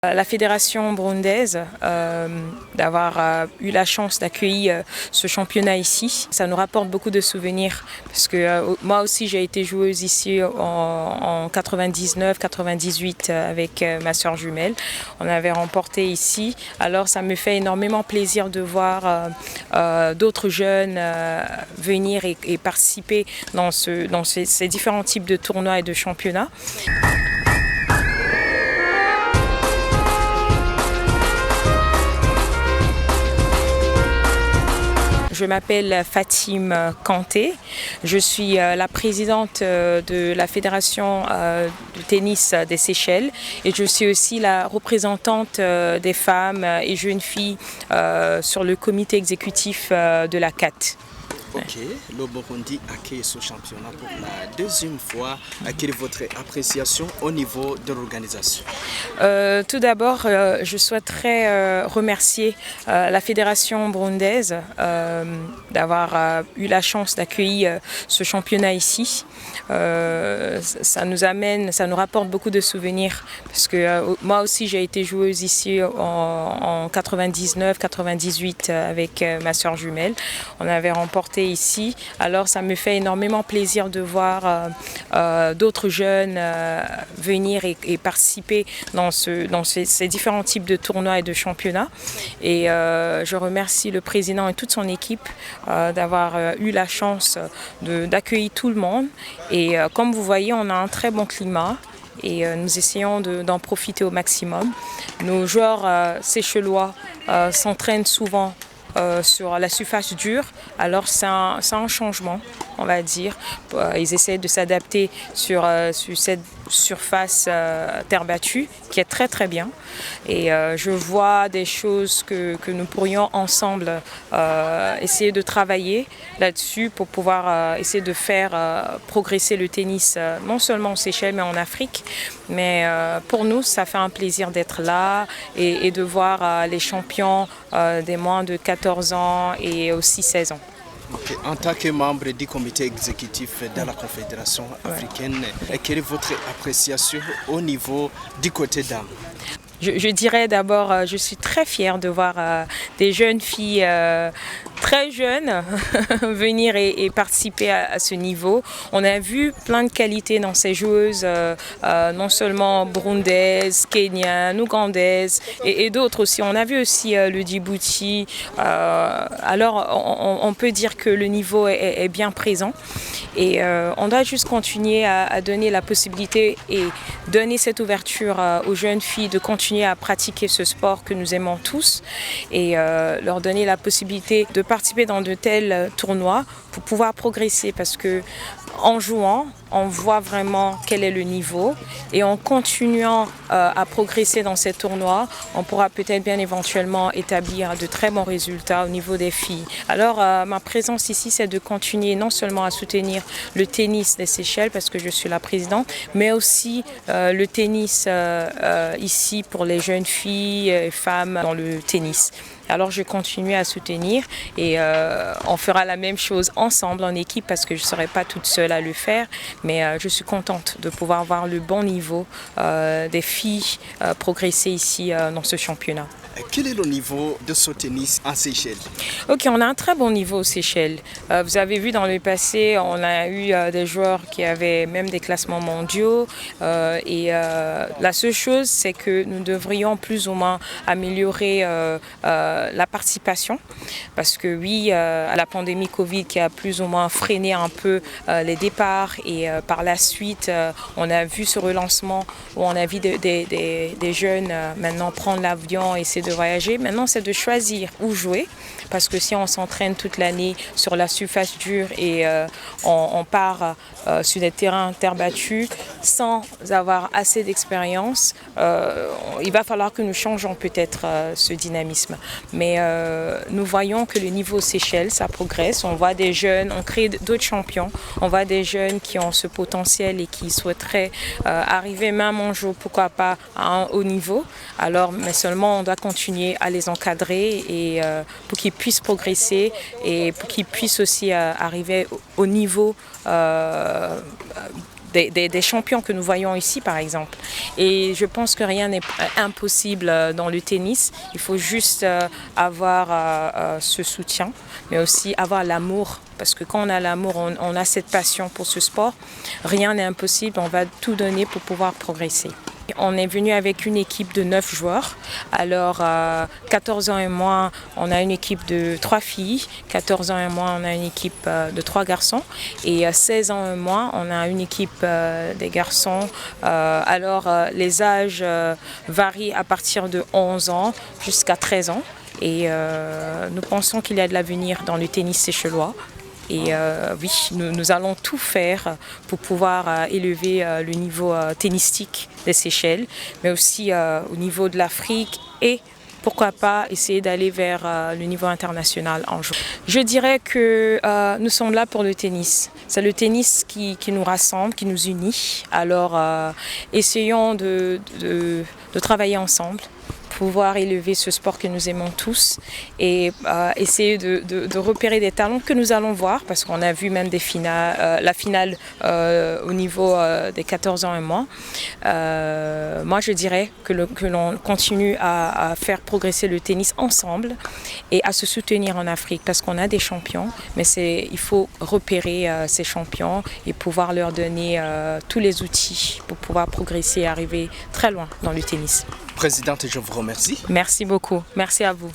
La fédération burundaise, d'avoir eu la chance d'accueillir ce championnat ici, ça nous rapporte beaucoup de souvenirs parce que moi aussi j'ai été joueuse ici en 99-98 avec ma soeur jumelle. On avait remporté ici, alors ça me fait énormément plaisir de voir d'autres jeunes venir et participer dans ces différents types de tournois et de championnats. Je m'appelle Fatim Kanté, je suis la présidente de la fédération de tennis des Seychelles et je suis aussi la représentante des femmes et jeunes filles sur le comité exécutif de la CAT. Ok, le Burundi accueille ce championnat pour la deuxième fois. Quelle est votre appréciation au niveau de l'organisation? Tout d'abord, je souhaiterais remercier la fédération burundaise d'avoir eu la chance d'accueillir ce championnat ici. Ça nous rapporte beaucoup de souvenirs parce que moi aussi j'ai été joueuse ici en 99-98 avec ma soeur jumelle. On avait remporté ici, alors ça me fait énormément plaisir de voir d'autres jeunes venir et participer dans ces différents types de tournois et de championnats. Et je remercie le président et toute son équipe d'avoir eu la chance d'accueillir tout le monde. Et comme vous voyez, on a un très bon climat. Et nous essayons d'en profiter au maximum. Nos joueurs séchelois s'entraînent souvent sur la surface dure, alors c'est un changement, on va dire. Ils essaient de s'adapter sur cette surface terre battue qui est très très bien. Et je vois des choses que nous pourrions ensemble essayer de travailler là-dessus pour pouvoir essayer de faire progresser le tennis non seulement aux Seychelles mais en Afrique. Mais pour nous, ça fait un plaisir d'être là et de voir les champions des moins de 14 ans et aussi 16 ans. Okay. En tant que membre du comité exécutif de la Confédération africaine, quelle est votre appréciation au niveau du côté dames? Je dirais d'abord, je suis très fière de voir des jeunes filles très jeunes venir et participer à ce niveau. On a vu plein de qualités dans ces joueuses, non seulement burundaises, kenyanes, ougandaises et d'autres aussi. On a vu aussi le Djibouti. Alors on peut dire que le niveau est bien présent et on doit juste continuer à donner la possibilité et donner cette ouverture aux jeunes filles de continuer à pratiquer ce sport que nous aimons tous et leur donner la possibilité de participer dans de tels tournois pour pouvoir progresser parce que en jouant, on voit vraiment quel est le niveau et en continuant à progresser dans ces tournois, on pourra peut-être bien éventuellement établir de très bons résultats au niveau des filles. Alors ma présence ici, c'est de continuer non seulement à soutenir le tennis des Seychelles parce que je suis la présidente, mais aussi le tennis ici pour les jeunes filles et femmes dans le tennis. Alors je continue à soutenir et on fera la même chose ensemble en équipe parce que je ne serai pas toute seule à le faire. Mais je suis contente de pouvoir voir le bon niveau des filles progresser ici dans ce championnat. Quel est le niveau de ce tennis en Seychelles? Ok, on a un très bon niveau aux Seychelles. Vous avez vu dans le passé, on a eu des joueurs qui avaient même des classements mondiaux. La seule chose, c'est que nous devrions plus ou moins améliorer la participation. Parce que oui, à la pandémie Covid qui a plus ou moins freiné un peu les départs et par la suite, on a vu ce relancement où on a vu des jeunes maintenant prendre l'avion et de voyager. Maintenant, c'est de choisir où jouer parce que si on s'entraîne toute l'année sur la surface dure et on part sur des terrains terre battue sans avoir assez d'expérience, il va falloir que nous changeons peut-être ce dynamisme. Mais nous voyons que le niveau aux Seychelles, ça progresse. On voit des jeunes, on crée d'autres champions. On voit des jeunes qui ont ce potentiel et qui souhaiteraient arriver même un jour, pourquoi pas, à un haut niveau. Alors, mais seulement on doit continuer à les encadrer et pour qu'ils puissent progresser et pour qu'ils puissent aussi arriver au niveau des champions que nous voyons ici par exemple. Et je pense que rien n'est impossible dans le tennis. Il faut juste avoir ce soutien, mais aussi avoir l'amour. Parce que quand on a l'amour, on a cette passion pour ce sport. Rien n'est impossible, on va tout donner pour pouvoir progresser. On est venu avec une équipe de 9 joueurs. Alors, 14 ans et moins, on a une équipe de 3 filles. 14 ans et moins, on a une équipe de 3 garçons. Et 16 ans et moins, on a une équipe des garçons. Alors, les âges varient à partir de 11 ans jusqu'à 13 ans. Et nous pensons qu'il y a de l'avenir dans le tennis séchelois. Et oui, nous allons tout faire pour pouvoir élever le niveau tennistique des Seychelles, mais aussi au niveau de l'Afrique et pourquoi pas essayer d'aller vers le niveau international un jour. Je dirais que nous sommes là pour le tennis. C'est le tennis qui nous rassemble, qui nous unit. Alors essayons de travailler ensemble, pouvoir élever ce sport que nous aimons tous et essayer de repérer des talents que nous allons voir parce qu'on a vu même des finales, la finale au niveau des 14 ans et moins. Moi je dirais que l'on continue à faire progresser le tennis ensemble et à se soutenir en Afrique parce qu'on a des champions, mais il faut repérer ces champions et pouvoir leur donner tous les outils pour pouvoir progresser et arriver très loin dans le tennis. Présidente, je vous remercie. Merci beaucoup. Merci à vous.